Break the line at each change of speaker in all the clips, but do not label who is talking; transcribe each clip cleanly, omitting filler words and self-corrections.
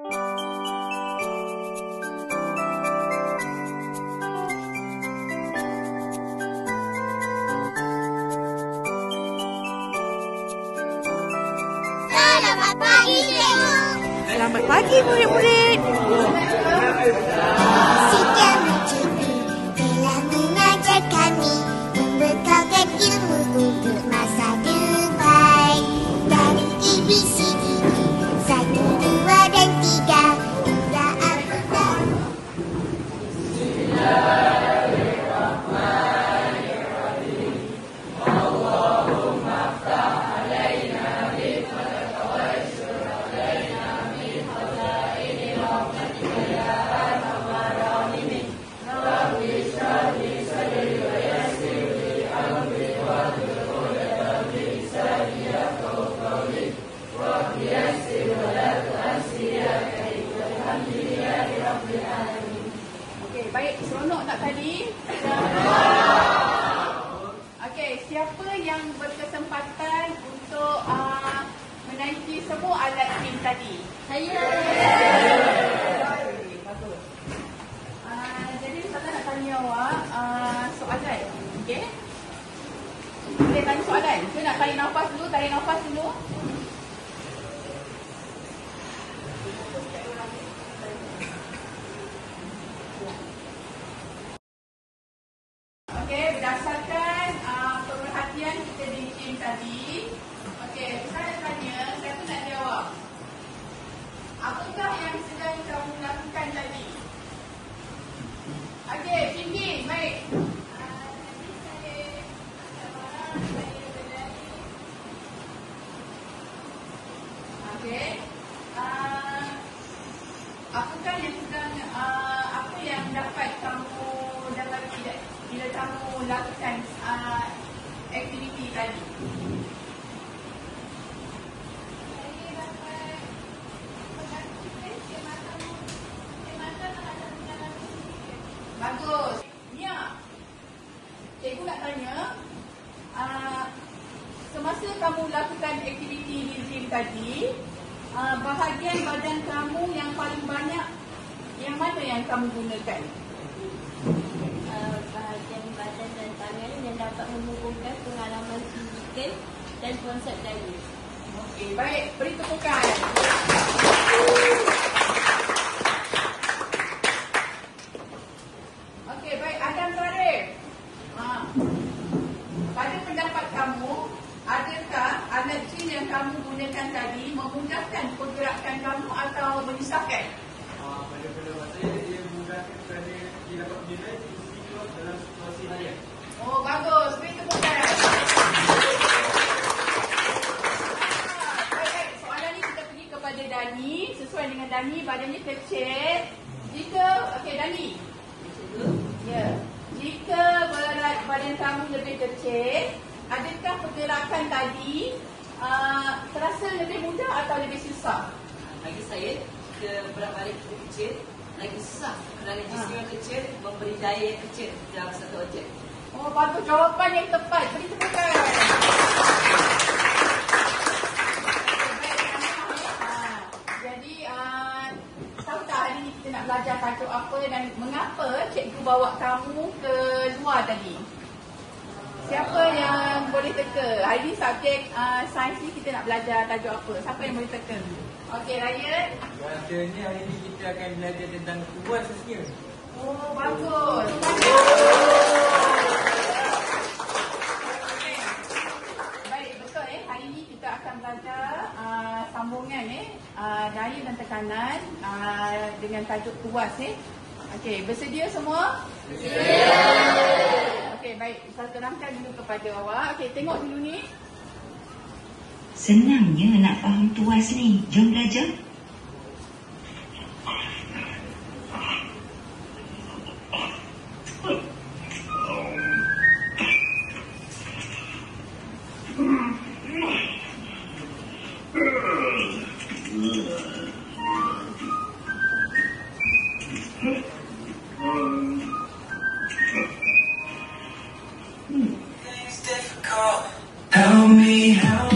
Selamat pagi, cikgu.
Selamat pagi, murid-murid.
Si kami cikgu telah mengajar kami, membekalkan ilmu untuk masa depan. Dari ABCD, 1, 2 dan 3, hingga Al-Quran.
Okey, baik. Seronok tak tadi? Okey, siapa yang berkesempatan untuk menaiki semua alat tim tadi?
Saya.
Okey, bagus. Jadi saya nak tanya awak soalan. Okey? Boleh tanya soalan? Saya nak tarik nafas dulu. Okey, berdasarkan pemerhatian kita di tim tadi. Okey, saya tanya, saya pun nak jawab. Apakah yang sedang kamu lakukan tadi? Okey, tinggi, baik. Okey. Apakah yang sedang apa yang dapat kamu dapati bila kamu lakukan aktiviti tadi? Saya dapat mengaktifkan semata terhadap dalam diri. Bagus. Mia, cikgu nak tanya, semasa kamu lakukan aktiviti di gym tadi, bahagian badan kamu yang paling banyak, yang mana yang kamu gunakan?
Bahagian badan dan tangan yang dapat menghubungkan pengalaman fizikal dan konsep daya.
Okey, baik. Beri tepukan. Okey, baik. Adam Zarif. Pada pendapat kamu, adakah alat gym yang kamu gunakan tadi memudahkan pergerakan kamu atau menyusahkan?
Pada pendapat saya, dia memudahkan kerana dia dapat menilai fizikal dalam situasi layak.
Oh, bagus. Beri tepukan. Baik, soalan ni kita pergi kepada Dani. Sesuai dengan Dani, badannya kecil. Jika, okey Dani. Ya. Jika berat badan kamu lebih kecil, adakah pergerakan tadi terasa lebih mudah atau lebih susah?
Bagi saya, jika berat badan kita kecil, lagi susah kerana jisim yang kecil memberi daya yang kecil dalam satu objek.
Oh, bagus. Jawapan yang tepat. Beri tepukan. Jadi, tahu tak hari ni kita nak belajar tajuk apa dan mengapa cikgu bawa kamu ke luar tadi? Siapa yang boleh teka? Hari ni subjek sains ni kita nak belajar tajuk apa? Siapa yang boleh teka? Okey, Ryan.
Rasanya hari ini kita akan belajar tentang tuas sosial.
Oh, bagus. Okey. Baik, betul hari ni kita akan belajar sambungan daya dan tekanan dengan tajuk tuas Okey, bersedia semua? Okey, baik. Saya terangkan dulu kepada awak. Okey, tengok dulu ni.
Senangnya nak faham tuas ni. Jom belajar.
Help me help.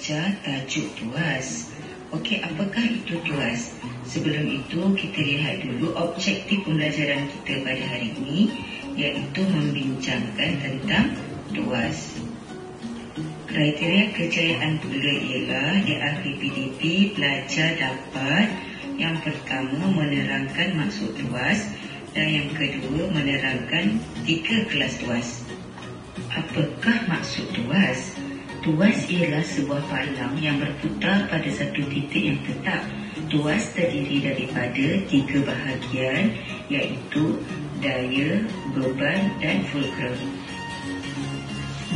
belajar tajuk tuas. Okey, apakah itu tuas? Sebelum itu, kita lihat dulu objektif pembelajaran kita pada hari ini, iaitu membincangkan tentang tuas. Kriteria kejayaan pula ialah di akhir PDP, pelajar dapat yang pertama menerangkan maksud tuas dan yang kedua menerangkan 3 kelas tuas. Apakah maksud tuas? Tuas ialah sebuah palang yang berputar pada satu titik yang tetap. Tuas terdiri daripada 3 bahagian, iaitu daya, beban dan fulcrum.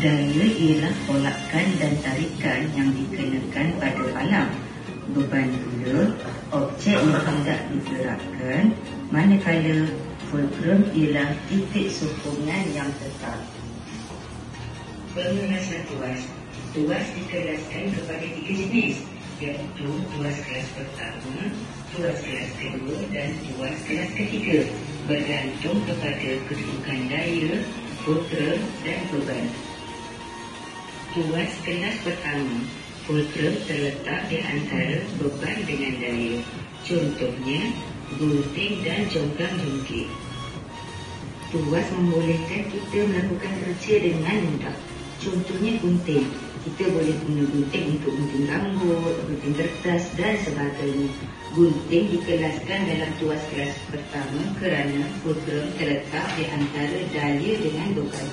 Daya ialah tolakan dan tarikan yang dikenakan pada palang. Beban pula objek yang hendak digerakkan, manakala fulcrum ialah titik sokongan yang tetap. Pengenasan tuas. Tuas dikelaskan kepada 3 jenis, iaitu tuas kelas pertama, tuas kelas kedua dan tuas kelas ketiga, bergantung kepada kedudukan daya, fulcrum dan beban. Tuas kelas pertama, fulcrum terletak di antara beban dengan daya. Contohnya, gunting dan jongkang-jongkit. Tuas membolehkan kita melakukan kerja dengan mudah. Contohnya gunting. Kita boleh guna gunting untuk gunting rambut, gunting kertas dan sebagainya. Gunting dikelaskan dalam tuas kelas pertama kerana fulcrum terletak di antara daya dengan beban.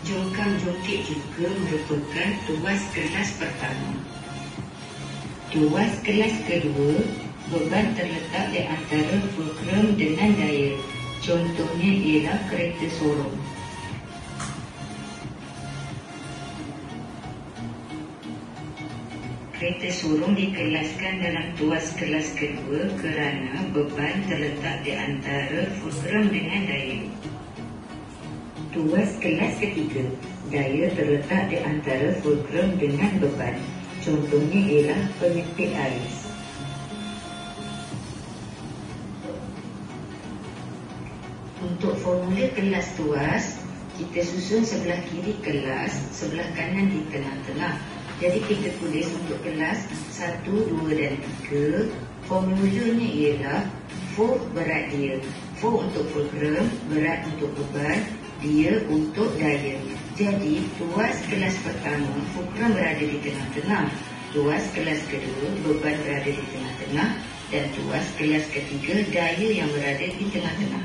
Jongkang-jongkit juga merupakan tuas kelas pertama. Tuas kelas kedua, beban terletak di antara fulcrum dengan daya. Contohnya ialah kereta sorong. Kereta sorong dikelaskan dalam tuas kelas kedua kerana beban terletak di antara fulcrum dengan daya. Tuas kelas ketiga, daya terletak di antara fulcrum dengan beban. Contohnya ialah penyepit ais. Untuk formula kelas tuas, kita susun sebelah kiri kelas, sebelah kanan di tengah-tengah. Jadi kita tulis untuk kelas 1, 2 dan 3. Formulanya ialah F berat dia, F untuk fulcrum, berat untuk beban, dia untuk daya. Jadi tuas kelas pertama, fulcrum berada di tengah-tengah. Tuas kelas kedua, beban berada di tengah-tengah. Dan tuas kelas ketiga, daya yang berada di tengah-tengah.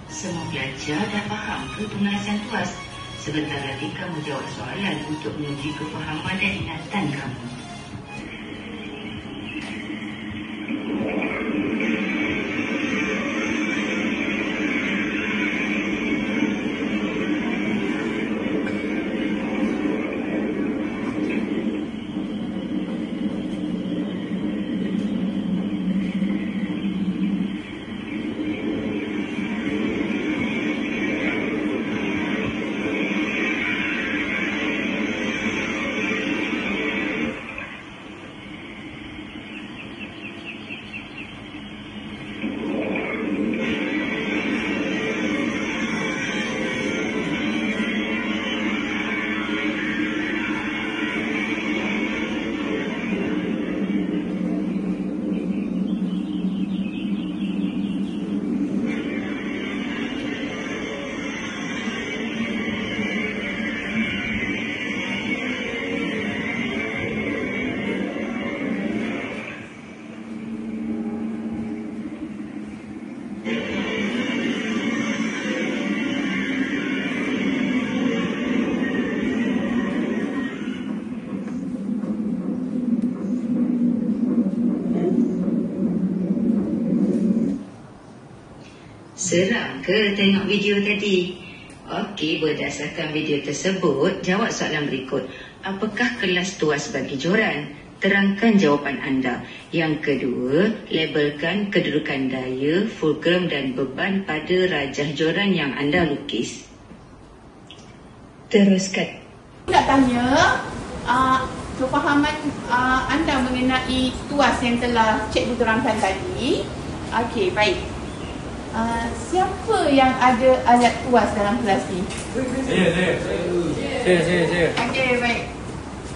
Semua pelajar dah faham ke pengelasan tuas? Sebentar lagi kamu jawab soalan untuk menguji kefahaman dan ingatan kamu. Seram ke tengok video tadi? Okey, berdasarkan video tersebut, jawab soalan berikut. Apakah kelas tuas bagi joran? Terangkan jawapan anda. Yang kedua, labelkan kedudukan daya, fulcrum dan beban pada rajah joran yang anda lukis. Teruskan.
Nak tanya kefahaman anda mengenai tuas yang telah cikgu terangkan tadi. Okey, baik. Siapa yang ada alat tuas dalam kelas ni?
Saya.
Okey, baik.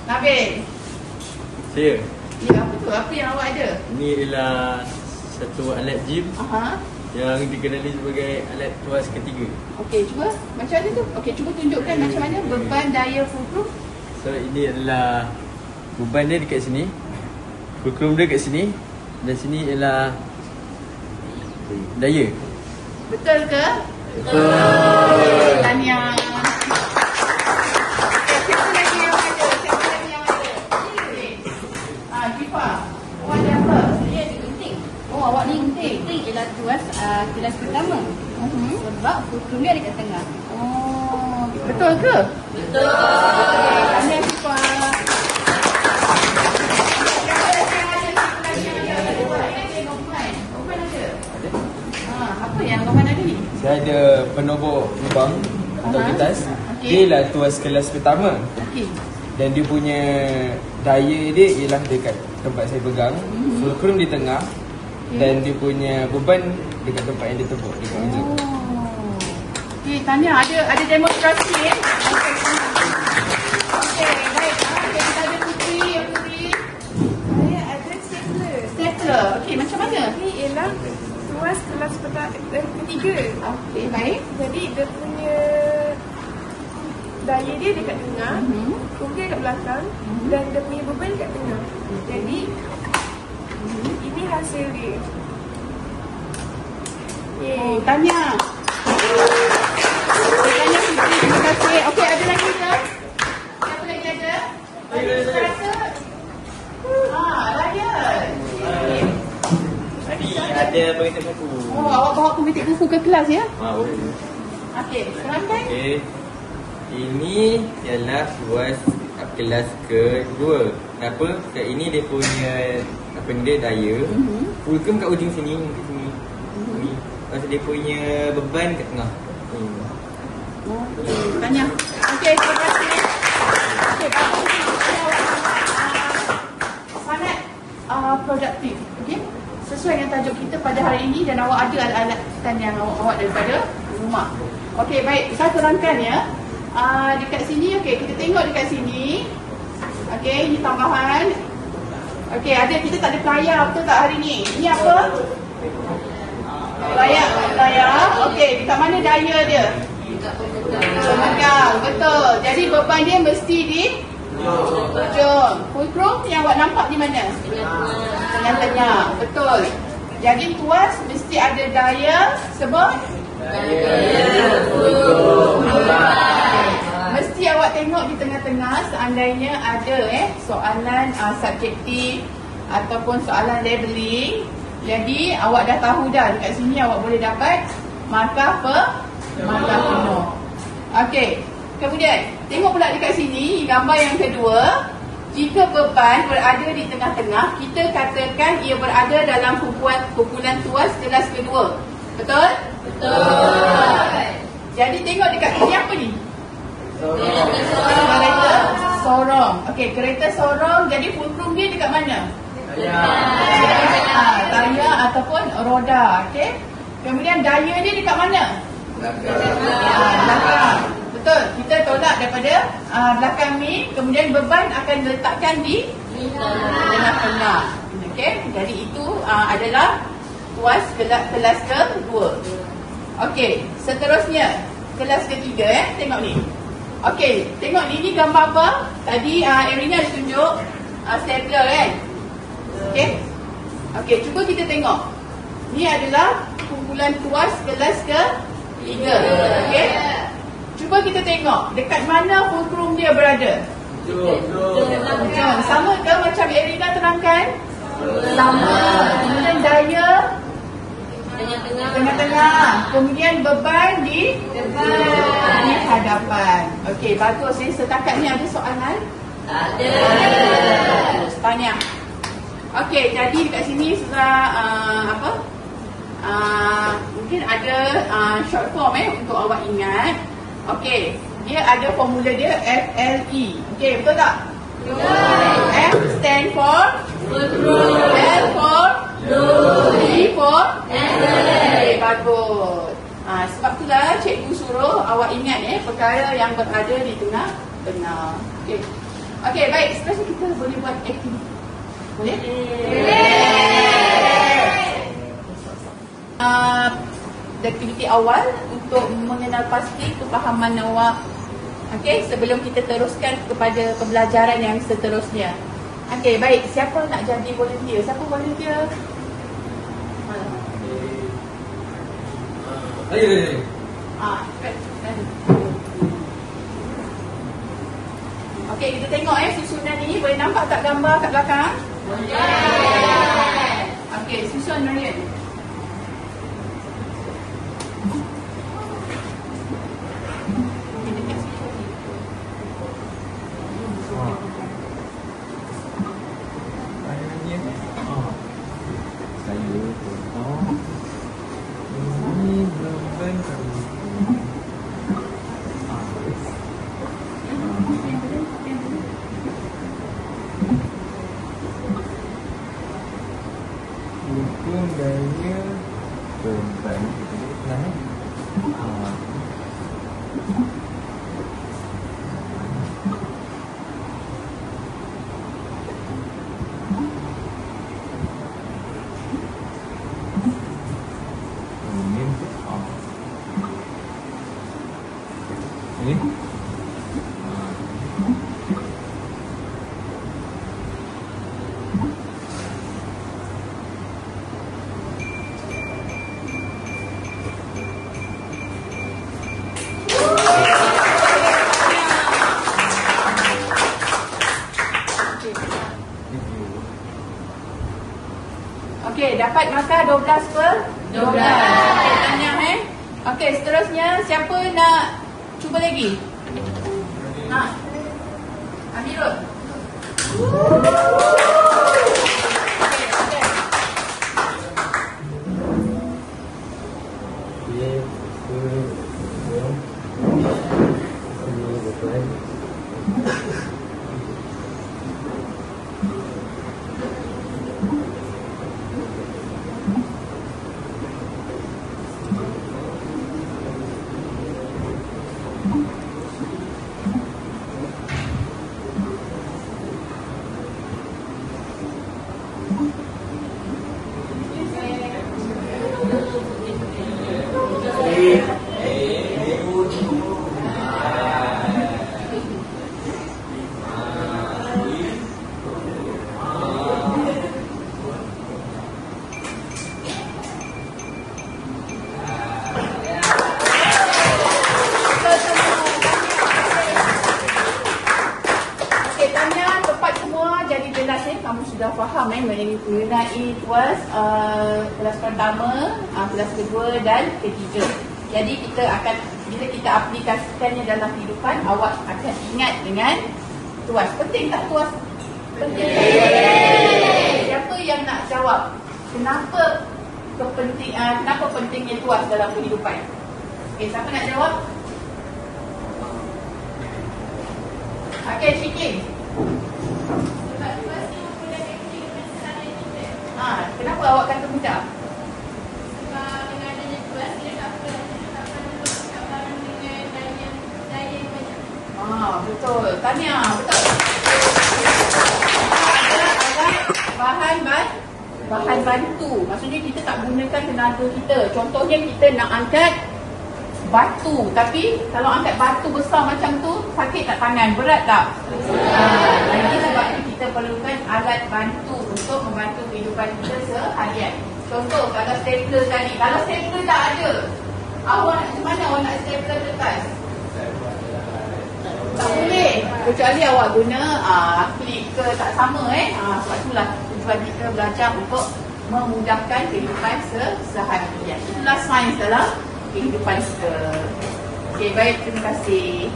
Nabil.
Saya.
Ya, apa tu? Apa yang awak ada?
Ini ialah satu alat gym
Aha.
yang dikenali sebagai alat tuas ketiga.
Okey, cuba. Macam mana tu? Okey, cuba tunjukkan macam mana beban daya fulcrum.
So ini adalah beban dia dekat sini, fulcrum dia kat sini, dan sini ialah daya.
Betul ke?
Betul.
Tahniah. Siapa lagi yang ada? Okey. Jifa. Awak ada apa?
Saya ada gunting.
Oh, awak ni gunting.
Gunting ialah tuas kelas pertama. Sebab fulcrum dia ada kat tengah.
Oh, betul ke?
Betul.
Tahniah Jifa. Apa yang Roman ada ni?
Saya ada penobok lubang untuk
Aha.
kertas.
Okey.
Dia ialah tuas kelas pertama.
Okey.
Dan dia punya daya dia ialah dekat tempat saya pegang. Fulcrum di tengah. Dan dia punya beban dekat tempat yang dia tepuk dekat meja.
Okey, tanya ada demonstrasi Okey, baik. Okey, kita ada Putri.
Saya ada stapler.
Stapler. Okey, macam mana?
Ini ialah tuas kelas ketiga.
Okey, baik.
Jadi dia punya daya dia dekat tengah, kemudian kat belakang, dan dia punya beban kat tengah. Jadi ini hasil dia.
Oh, tanya. Tanya Putri, terima kasih. Okey, ada lagi ke? Siapa lagi ada? Ryan.
Tadi ada pengintai buku.
Oh, awak bawa pemitik buku ke kelas ya? Okey, terangkan.
Okey. Ini ialah tuas kelas kedua. Kenapa? Sebab ini dia punya apa ni dia daya. Fulcrum kat ujung sini, kat sini. Ni. Lepas tu dia punya beban kat tengah.
Tanya. Okey, terima kasih. Okey, sangat produktif. Okey. Sesuai dengan tajuk kita pada hari ini dan awak ada alat-alat yang awak daripada rumah. Okey, baik. Saya terangkan ya. Dekat sini, okey, kita tengok dekat sini. Okey, ini tambahan. Okey, kita tak ada pelayar, betul tak hari ni? Ini apa? Pelayar. Okey, dekat mana daya dia? Pemegang, betul. Jadi beban dia mesti di ujung. Fulcrum yang awak nampak di mana? Tengah-tengah, betul. Jadi tuas mesti ada daya sebab mesti awak tengok di tengah-tengah seandainya ada soalan subjektif ataupun soalan labeling. Jadi awak dah tahu dah dekat sini awak boleh dapat markah penuh. Okey. Kemudian tengok pula dekat sini gambar yang kedua. Jika beban berada di tengah-tengah, kita katakan ia berada dalam kumpulan tuas kelas kedua. Betul? Betul. Jadi tengok dekat sini apa ni? Kereta sorong. Okey, kereta sorong. Jadi fulcrum dia dekat mana? Tayar ataupun roda. Okey. Kemudian daya dia dekat mana? Belakang. Betul. Kita tolak daripada belakang ni. Kemudian beban akan diletakkan di tengah-tengah. Okey. Jadi itu adalah tuas kelas kedua. Okey. Seterusnya kelas ketiga tengok ni. Okey, tengok ni gambar apa? Tadi Erina ada tunjuk stapler kan? Okey. Okey, cuba kita tengok. Ni adalah kumpulan tuas kelas ketiga. Okey. Cuba kita tengok dekat mana fulcrum dia berada. Sama ke macam Erina terangkan? Sama. Kemudian daya tengah-tengah. Kemudian beban di hadapan. Okey, bagus ni. Setakat ni ada soalan? Ada. Tanya. Okey, jadi dekat sini sudah mungkin ada short form untuk awak ingat. Okey, dia ada formula dia FLE. Okey, betul tak? F stand for fulcrum, L for load, E for energy. bagus. Sebab itulah cikgu suruh awak ingat perkara yang berada di tengah-tengah. Okey. Okey, baik. Seterusnya kita boleh buat aktiviti. Boleh? Aktiviti awal untuk mengenal pasti kefahaman awak. Okey, sebelum kita teruskan kepada pembelajaran yang seterusnya. Okey, baik. Siapa nak jadi volunteer? Siapa volunteer?
Ayo.
Okey, kita tengok susunan ini. Boleh nampak tak gambar kat belakang? Boleh. Okey, susun Marian.
Hukum daya beban. Okey, dapat markah 12/12. Okey, tahniah Okey, seterusnya siapa nak cuba lagi? Amirul. Sudah faham mengenai tuas kelas pertama, kelas kedua dan ketiga. Jadi kita akan, bila kita aplikasikannya dalam kehidupan, awak akan ingat dengan tuas. Penting tak tuas? Penting. Siapa yang nak jawab? Kenapa pentingnya tuas dalam kehidupan? Okey, siapa nak jawab? Okey, Syikling. Kenapa awak kata mudah?
Sebab dengan adanya tuas, dia dapat cabaran dengan daya yang banyak.
Betul. Tanya, betul. Ada bahan bantu. Maksudnya kita tak gunakan tenaga kita. Contohnya kita nak angkat batu. Tapi kalau angkat batu besar macam tu, sakit tak tangan? Berat tak? Jadi sebab itu kita perlukan alat bantu untuk membantu kehidupan kita seharian. Contoh, kalau stapler tadi. Kalau stapler tak ada, awak macam mana awak nak stapler kertas? Tak boleh. Kecuali awak guna klik ke tak sama sebab itulah tujuan kita belajar untuk memudahkan kehidupan seharian. Itulah sains dalam kehidupan kita. Okey, baik, terima kasih.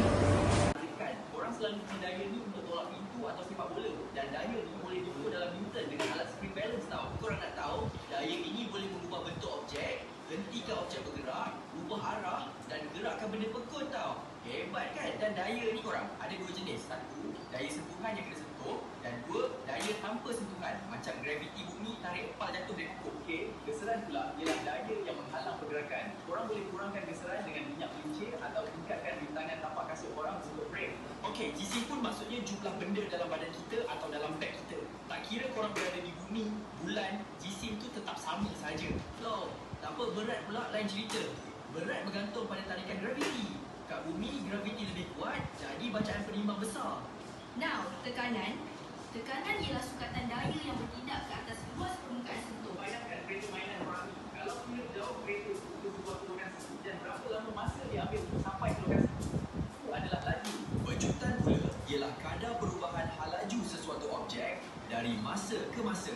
Orang selalu guna daya ni untuk tolak pintu atau sepak bola. Dan daya ni boleh diukur dalam Newton dengan alat spring balance tau. Korang nak tahu, daya ini boleh mengubah bentuk objek, hentikan objek bergerak, ubah arah dan gerakkan benda pekun tau. Hebat kan? Dan daya ni korang ada dua jenis. Satu, daya sentuhan yang kena sentuh. Dan dua, daya tanpa sentuhan. Macam graviti bumi tarik kepala jatuh dari pokok. Okey, keseran pula ialah daya yang menghalang pergerakan gerakan. Korang boleh kurangkan geseran dengan minyak pelincir atau tingkatkan rintangan tapak kasut korang untuk brake. Okey, jism pun maksudnya jumlah benda dalam badan kita atau dalam beg kita. Tak kira korang berada di bumi, bulan, jism tu tetap sama saja. Loh, tak apa berat pula lain cerita. Berat bergantung pada tarikan graviti. Kat bumi, graviti lebih kuat, jadi bacaan penyimbang besar.
Now, tekanan. Tekanan ialah sukatan daya yang bertindak ke atas luas permukaan sentuh.
Bayangkan kereta mainan orang ni. Kalau punya jauh kereta ke sebuah lokasi dan berapa lama masa dia ambil untuk sampai ke lokasi itu adalah laju. Berjutan pula ialah kadar perubahan hal laju sesuatu objek dari masa ke masa.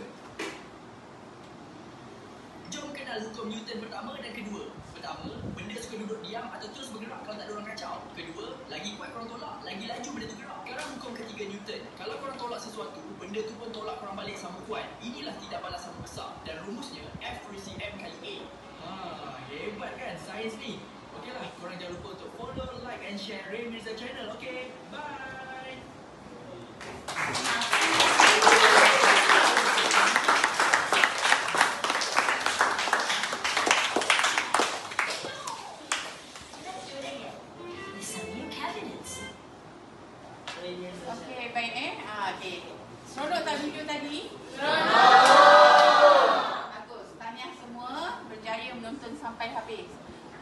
Jom kenal hukum Newton pertama dan kedua. Pertama, benda suka duduk diam atau terus bergerak kalau tak ada orang kacau. Kedua, lagi kuat korang tolak, lagi laju benda tu gerak. Sekarang hukum ketiga Newton. Kalau korang tolak sesuatu, benda tu pun tolak korang balik sama kuat. Inilah tidak balas sama besar. Dan rumusnya F + M × A. Hebat kan sains ni? Okeylah, korang jangan lupa untuk follow, like and share Ray Mirza channel. Okay, bye.
Okey, baik okey. Seronok tak video tadi? Bagus. Tahniah semua berjaya menonton sampai habis.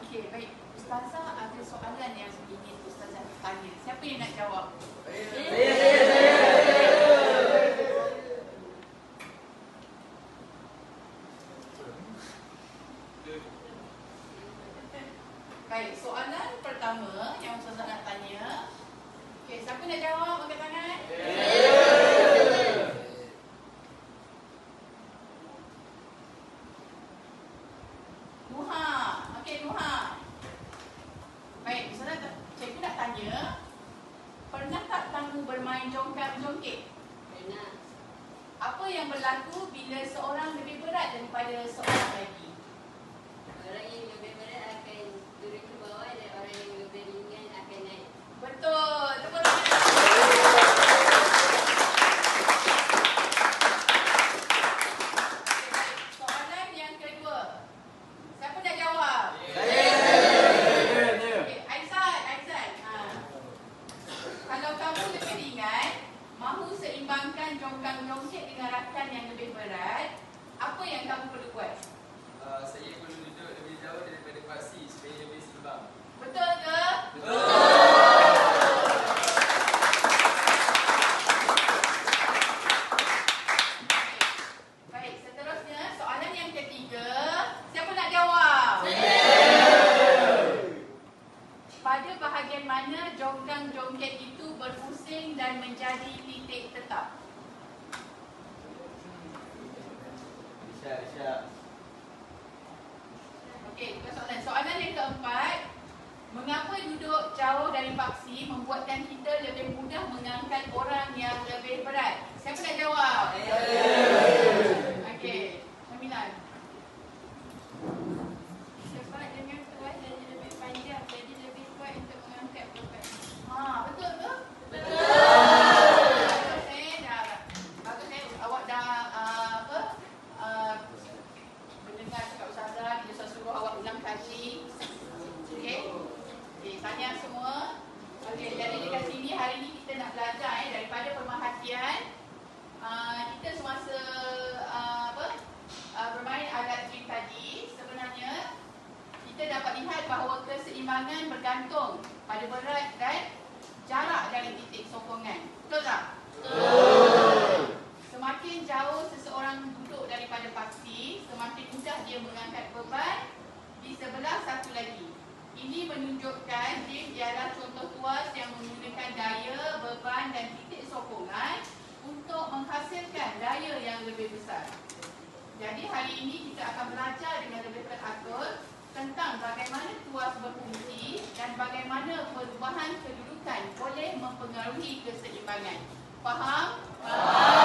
Okey, baik. Ustazah ada soalan yang ingin Ustazah tanya. Siapa yang nak jawab? Baik, soalan pertama yang Ustazah nak tanya. Okey, siapa nak jawab? Angkat tangan. Nuha. Okey, Nuha. Baik, cikgu nak tanya. Pernah tak kamu bermain jongkang-jongkit?
Pernah.
Apa yang berlaku bila seorang lebih berat daripada seorang lagi?
Orang yang lebih berat akan turun ke bawah dan orang yang lebih ringan akan naik.
Betul. Tepuk tangan. Soalan yang kedua. Siapa nak jawab? Okey, Aizan. Kalau kamu lebih ringan, mahu seimbangkan jongkang-jongkit dengan rakan yang lebih berat, apa yang kamu perlu buat?
Saya perlu duduk lebih jauh daripada paksi supaya lebih seimbang.
Betul ke? Baik, seterusnya soalan yang ketiga. Siapa nak jawab? Pada bahagian mana jongkang-jongkit itu berpusing dan menjadi titik tetap?
Isyak.
Okey, soalan yang keempat. Mengapa duduk jauh dari paksi membuatkan kita lebih mudah mengangkat orang yang lebih berat? Siapa nak jawab? Okey, Syamilan.
Sebab dengan tuas dan lebih panjang, jadi lebih kuat untuk mengangkat beban.
Betul ke? Bagus awak dah mendengar cakap Ustazah, kita suruh awak ulang kaji. Okey. Tahniah semua. Okey, jadi dekat sini hari ni kita nak belajar daripada pemerhatian. Kita semasa bermain alat swing tadi, sebenarnya kita dapat lihat bahawa keseimbangan bergantung pada berat dan jarak dari titik sokongan. Betul tak? Betul. Semakin jauh seseorang duduk daripada paksi, semakin mudah dia mengangkat beban di sebelah satu lagi. Ini menunjukkan lift ialah contoh tuas yang menggunakan daya, beban dan titik sokongan untuk menghasilkan daya yang lebih besar. Jadi hari ini kita akan belajar dengan lebih teratur tentang bagaimana tuas berfungsi dan bagaimana perubahan kedudukan boleh mempengaruhi keseimbangan. Faham? Faham.